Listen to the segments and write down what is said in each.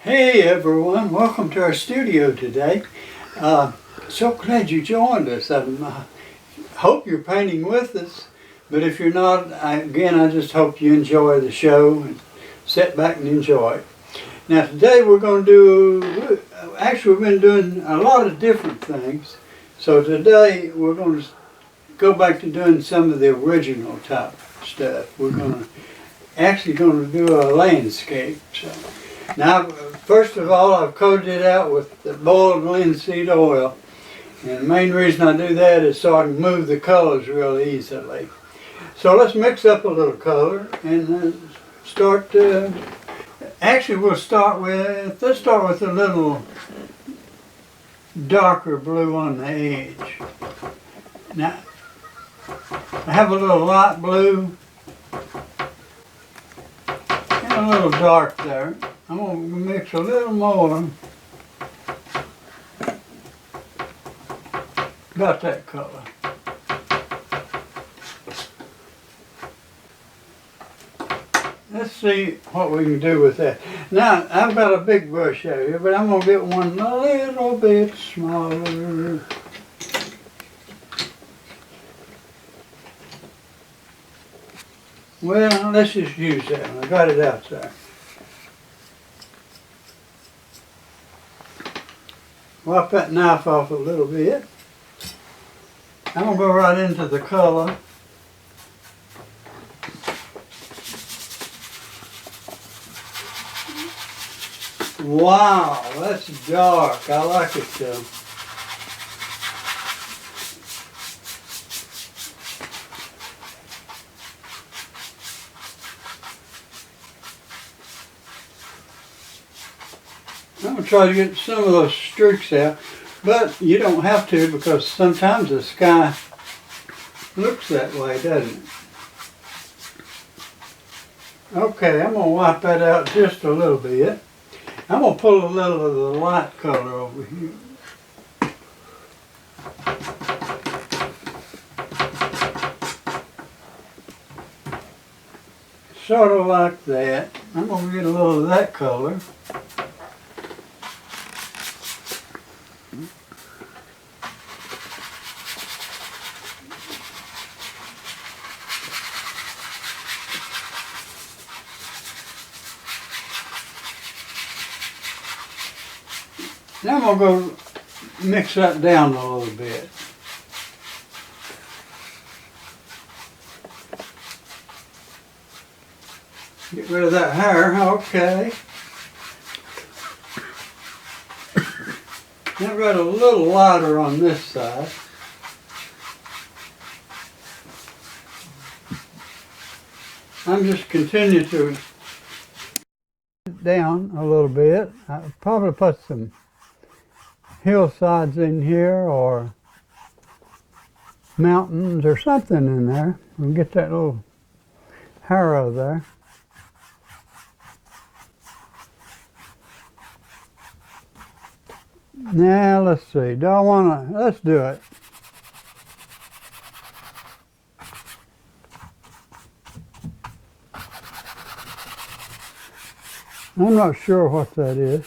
Hey everyone, welcome to our studio today. So glad you joined us. I hope you're painting with us, but if you're not, I just hope you enjoy the show and sit back and enjoy it. Now today we're going to we've been doing a lot of different things. So today we're going to go back to doing some of the original type stuff. We're going to do a landscape. So. Now, first of all, I've coated it out with the boiled linseed oil. And the main reason I do that is so I can move the colors real easily. So let's mix up a little color and start. Let's start with a little darker blue on the edge. Now, I have a little light blue and a little dark there. I'm going to mix a little more, about that color. Let's see what we can do with that. Now, I've got a big brush out here, but I'm going to get one a little bit smaller. Well, let's just use that one. I got it out there. Wipe that knife off a little bit. I'm going to go right into the color. Wow, that's dark. I like it though. I'm going to try to get some of those streaks out, but you don't have to because sometimes the sky looks that way, doesn't it? Okay, I'm going to wipe that out just a little bit. I'm going to pull a little of the light color over here. Sort of like that. I'm going to get a little of that color. Now I'm going to go mix that down a little bit. Get rid of that hair, okay. Now I've got a little lighter on this side. I'm just continuing to down a little bit. I'll probably put some hillsides in here or mountains or something in there. We'll get that little harrow there. Now let's see, let's do it. I'm not sure what that is.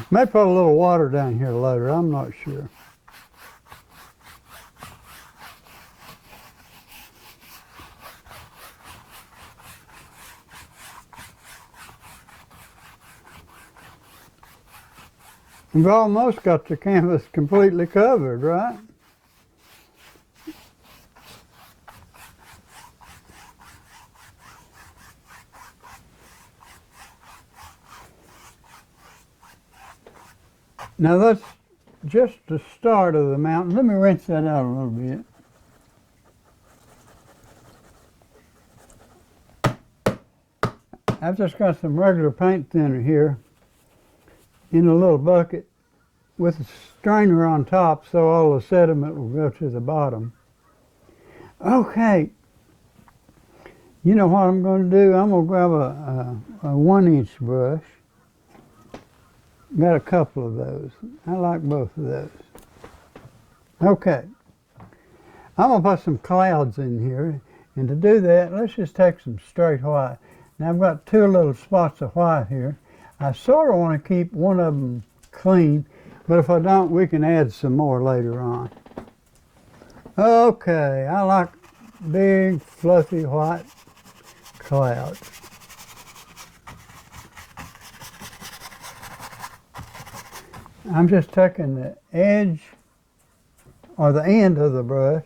May put a little water down here later, I'm not sure. We've almost got the canvas completely covered, right? Now that's just the start of the mountain. Let me rinse that out a little bit. I've just got some regular paint thinner here in a little bucket with a strainer on top so all the sediment will go to the bottom. Okay, you know what I'm going to do? I'm going to grab a 1-inch brush. Got a couple of those. I like both of those. Okay. I'm going to put some clouds in here. And to do that, let's just take some straight white. Now I've got two little spots of white here. I sort of want to keep one of them clean, but if I don't, we can add some more later on. Okay, I like big, fluffy, white clouds. I'm just taking the edge or the end of the brush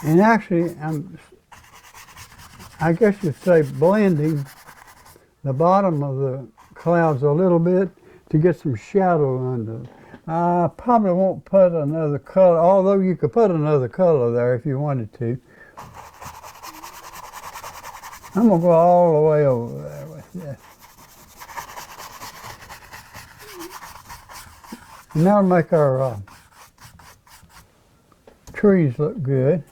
and actually I guess you'd say blending the bottom of the clouds a little bit to get some shadow under them. I probably won't put another color, although you could put another color there if you wanted to. I'm going to go all the way over there with this. And that'll make our trees look good.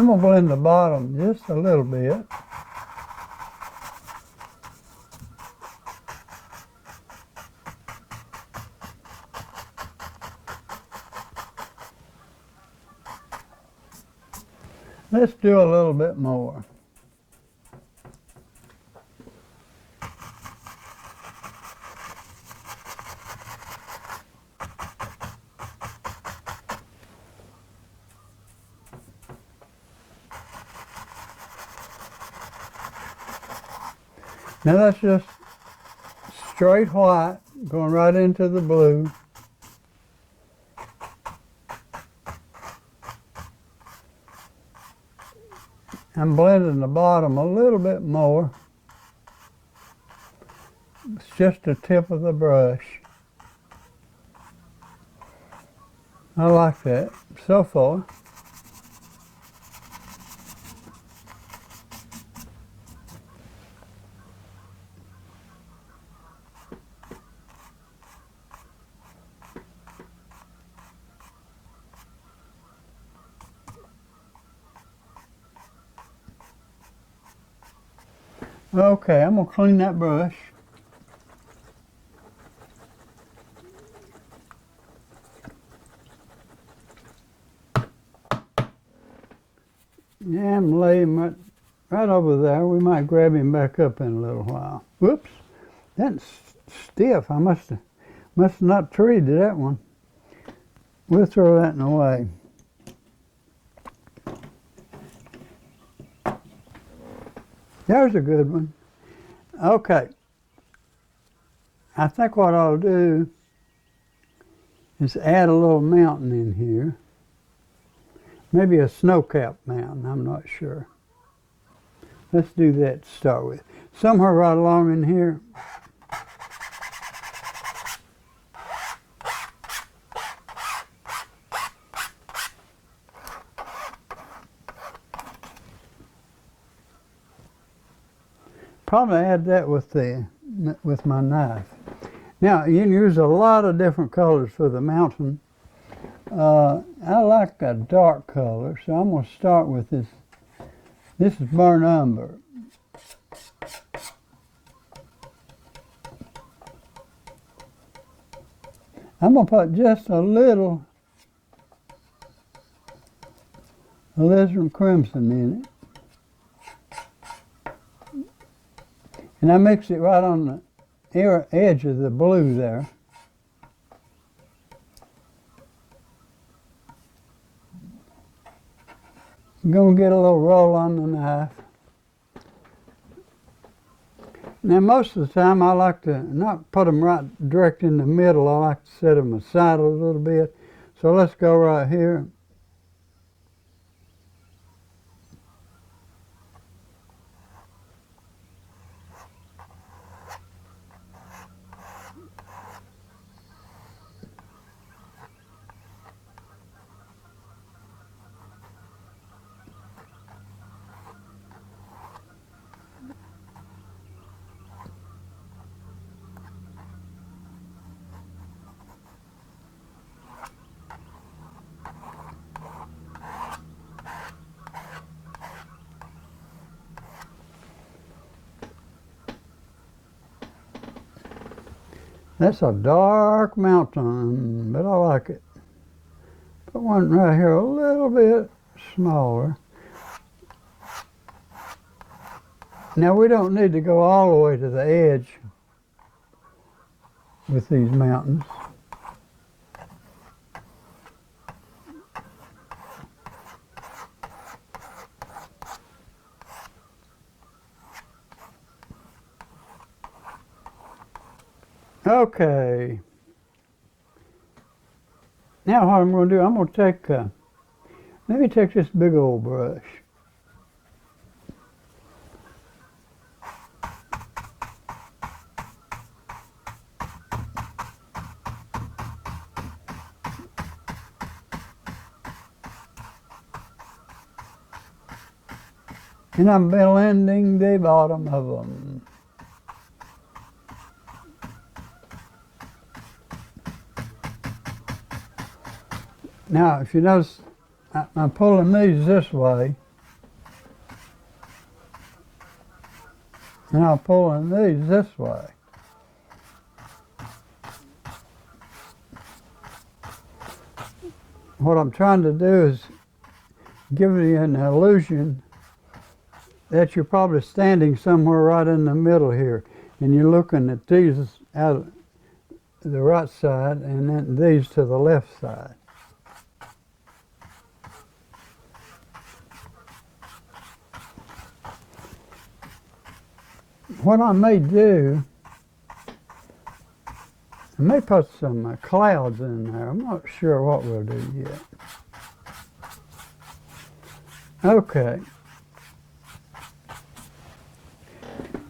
I'm going to blend the bottom just a little bit. Let's do a little bit more. Now that's just straight white going right into the blue. I'm blending the bottom a little bit more. It's just the tip of the brush. I like that so far. Okay, I'm going to clean that brush. Yeah, I'm laying right over there. We might grab him back up in a little while. Whoops, that's stiff. I must have not treated that one. We'll throw that away. There's a good one. Okay. I think what I'll do is add a little mountain in here. Maybe a snow-capped mountain, I'm not sure. Let's do that to start with. Somewhere right along in here, probably add that with my knife. Now you can use a lot of different colors for the mountain. I like a dark color, so I'm going to start with this. This is burnt umber. I'm going to put just a little alizarin crimson in it. And I mix it right on the edge of the blue there. I'm going to get a little roll on the knife. Now most of the time I like to not put them right direct in the middle. I like to set them aside a little bit. So let's go right here That's a dark mountain, but I like it. Put one right here a little bit smaller. Now we don't need to go all the way to the edge with these mountains. Okay. Now what I'm going to do, I'm going to take, let me take this big old brush. And I'm blending the bottom of them. Now, if you notice, I'm pulling these this way, and I'm pulling these this way. What I'm trying to do is give you an illusion that you're probably standing somewhere right in the middle here, and you're looking at these out the right side, and then these to the left side. What I may do, I may put some clouds in there. I'm not sure what we'll do yet. Okay.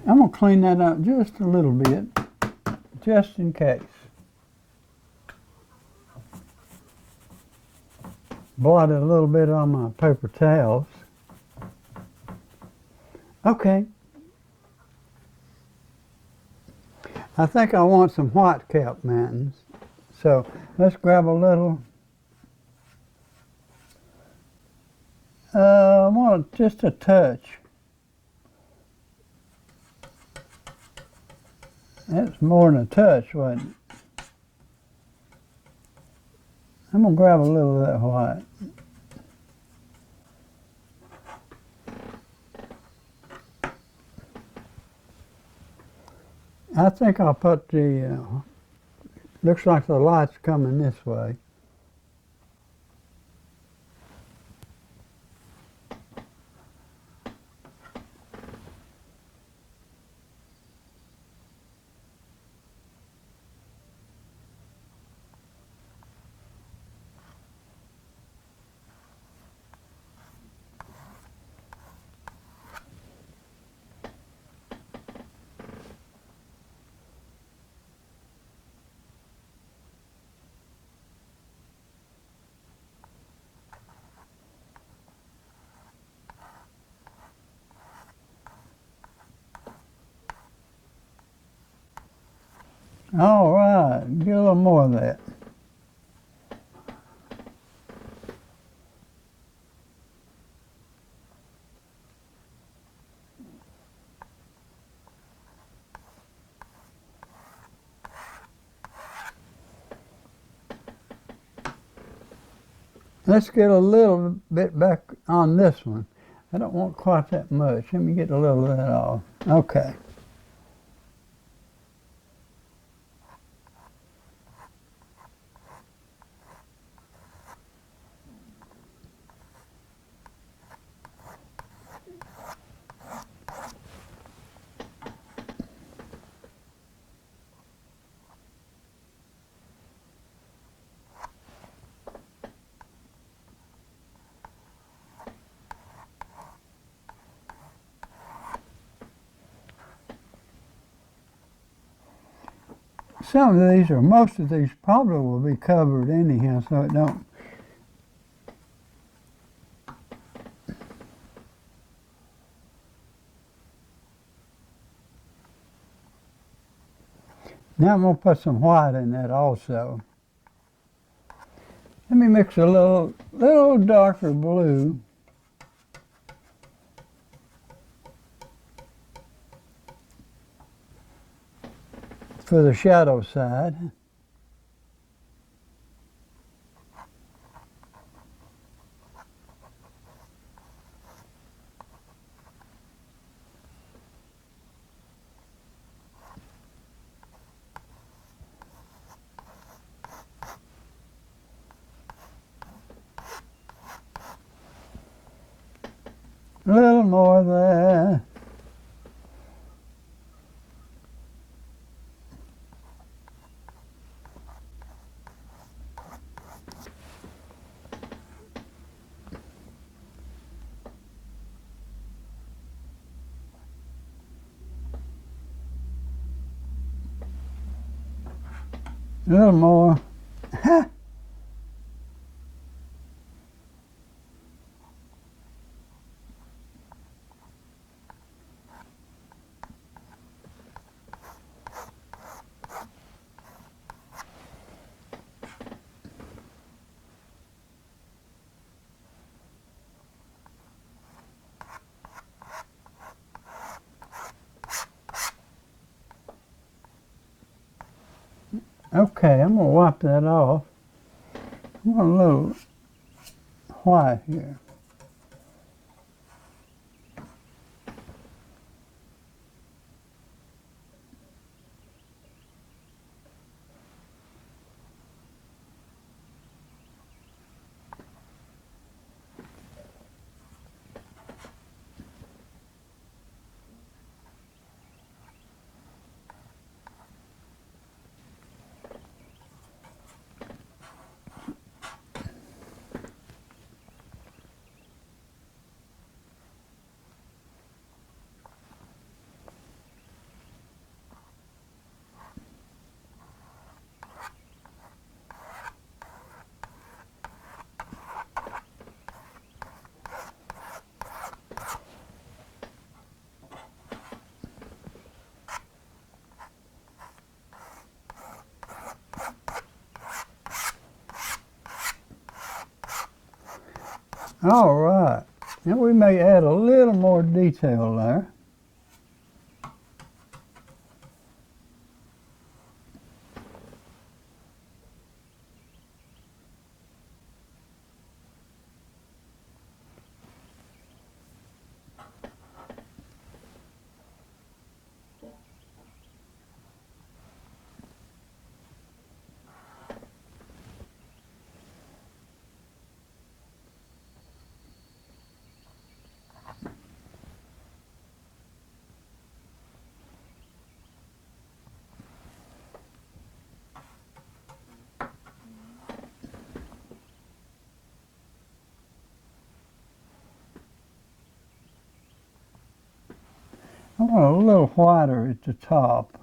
I'm going to clean that up just a little bit, just in case. Blotted a little bit on my paper towels. Okay. I think I want some white cap mountains. So let's grab a little. I want just a touch. That's more than a touch, wasn't it? I'm going to grab a little of that white. I think I'll put the, looks like the light's coming this way. All right, get a little more of that. Let's get a little bit back on this one. I don't want quite that much. Let me get a little of that off. Okay. Some of these, or most of these, probably will be covered anyhow, so it don't. Now I'm going to put some white in that also. Let me mix a little darker blue. for the shadow side. A little more there. A little more. Okay, I'm gonna wipe that off. I want a little white here. All right, and we may add a little more detail there. I want a little whiter at the top.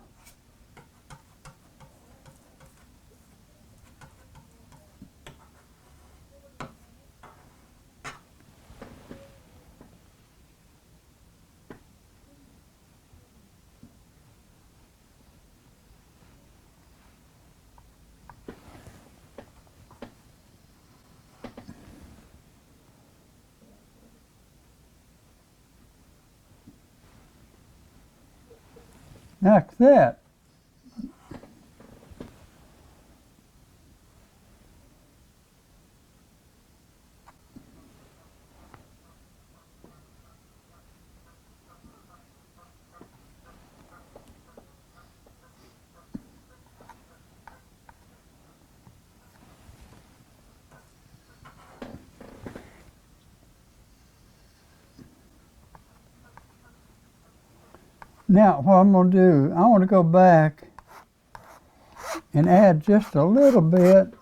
Like that. Now what I'm going to do, I want to go back and add just a little bit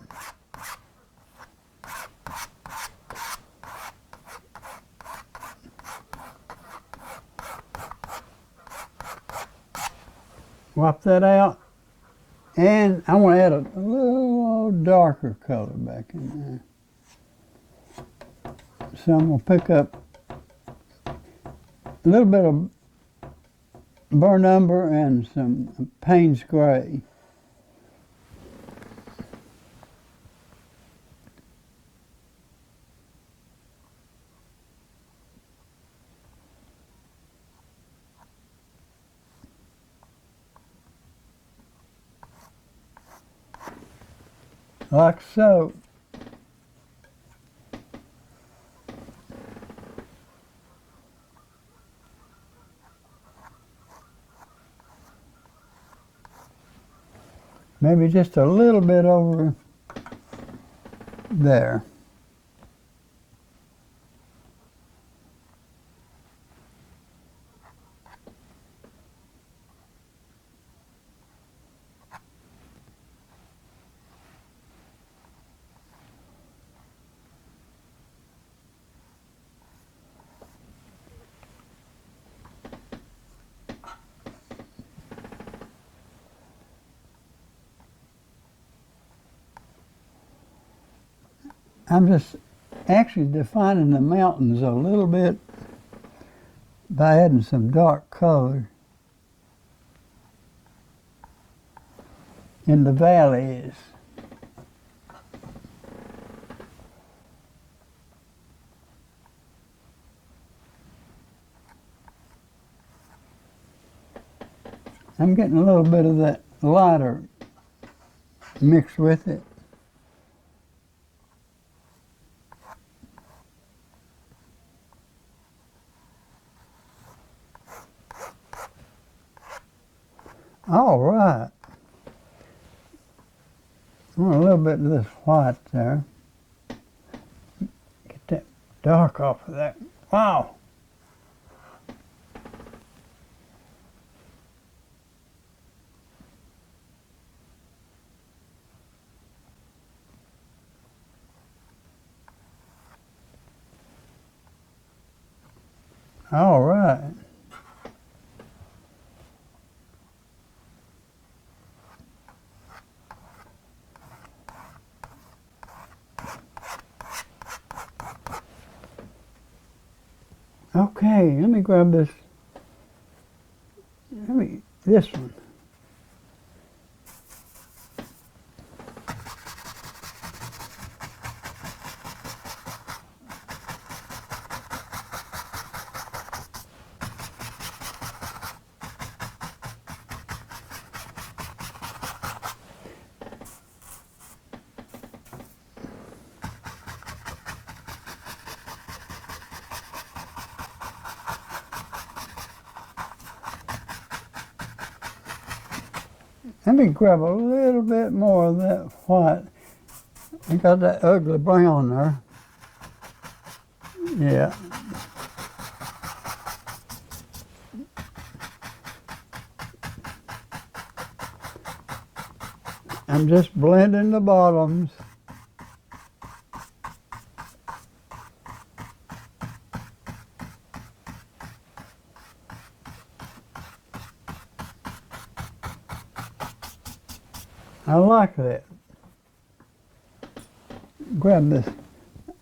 wipe that out, and I want to add a little darker color back in there. So I'm going to pick up a little bit of burnt umber and some Payne's gray. like so. Maybe just a little bit over there. I'm just actually defining the mountains a little bit by adding some dark color in the valleys. I'm getting a little bit of that lighter mixed with it. All right. I want a little bit of this white there. Get that dark off of that. Wow. All right. Okay, let me grab this. This one. Let me grab a little bit more of that white. I got that ugly brown there. Yeah. I'm just blending the bottoms. I like that. Grab this.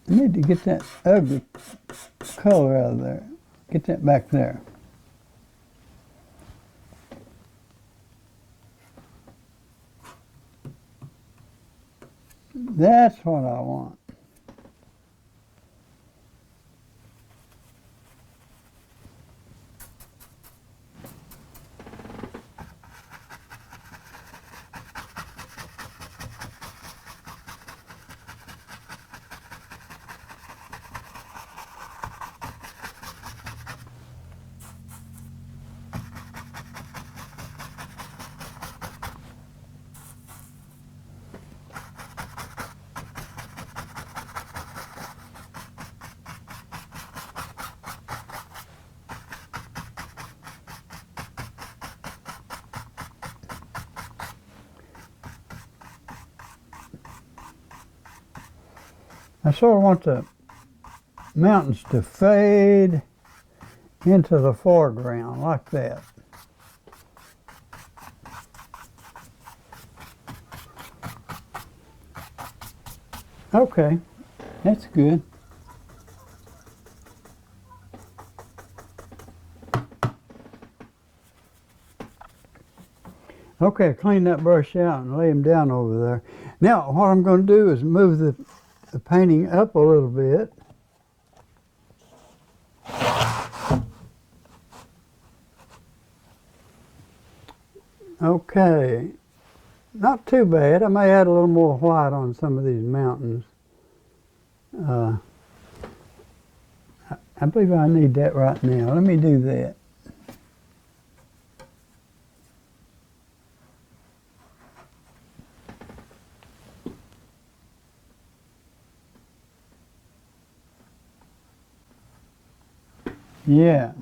I need to get that ugly color out of there. Get that back there. That's what I want. I sort of want the mountains to fade into the foreground like that. Okay, that's good. Okay, clean that brush out and lay them down over there. Now, what I'm going to do is move the painting up a little bit. Okay, not too bad. I may add a little more white on some of these mountains. I believe I need that right now. Let me do that. Yeah.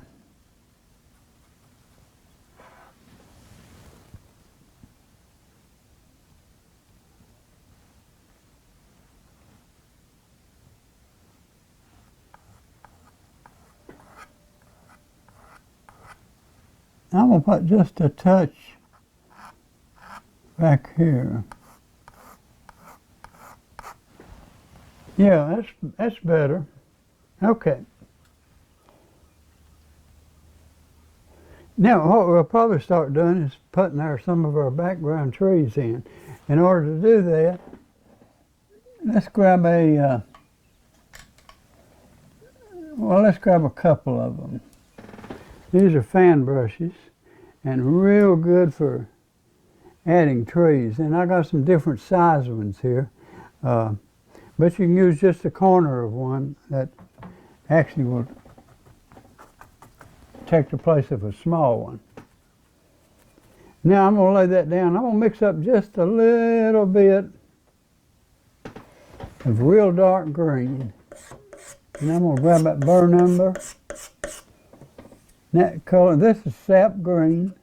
I'm going to put just a touch back here. Yeah, that's better. Okay. Now, what we'll probably start doing is putting some of our background trees in. In order to do that, let's grab let's grab a couple of them. These are fan brushes, and real good for adding trees. And I got some different size ones here, but you can use just a corner of one that actually will take the place of a small one. Now I'm going to lay that down. I'm going to mix up just a little bit of real dark green. And I'm going to grab that burr number. That color, this is sap green.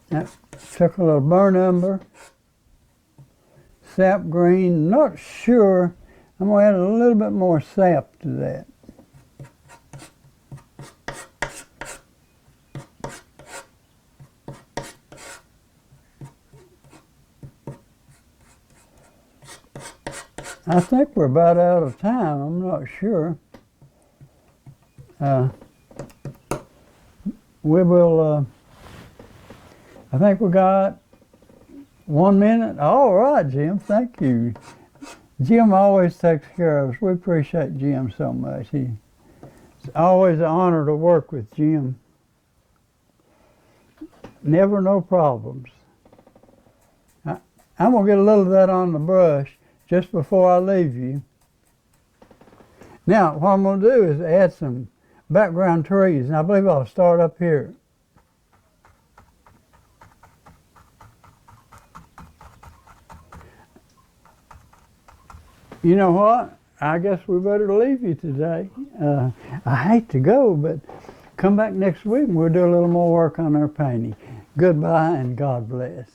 That took a little burr number. Sap green, not sure. I'm going to add a little bit more sap to that. I think we're about out of time. I'm not sure. We will, I think we got 1 minute. All right, Jim, thank you. Jim always takes care of us. We appreciate Jim so much. It's always an honor to work with Jim. Never no problems. I'm going to get a little of that on the brush just before I leave you. Now, what I'm going to do is add some background trees, and I believe I'll start up here. You know what? I guess we better leave you today. I hate to go, but come back next week and we'll do a little more work on our painting. Goodbye and God bless.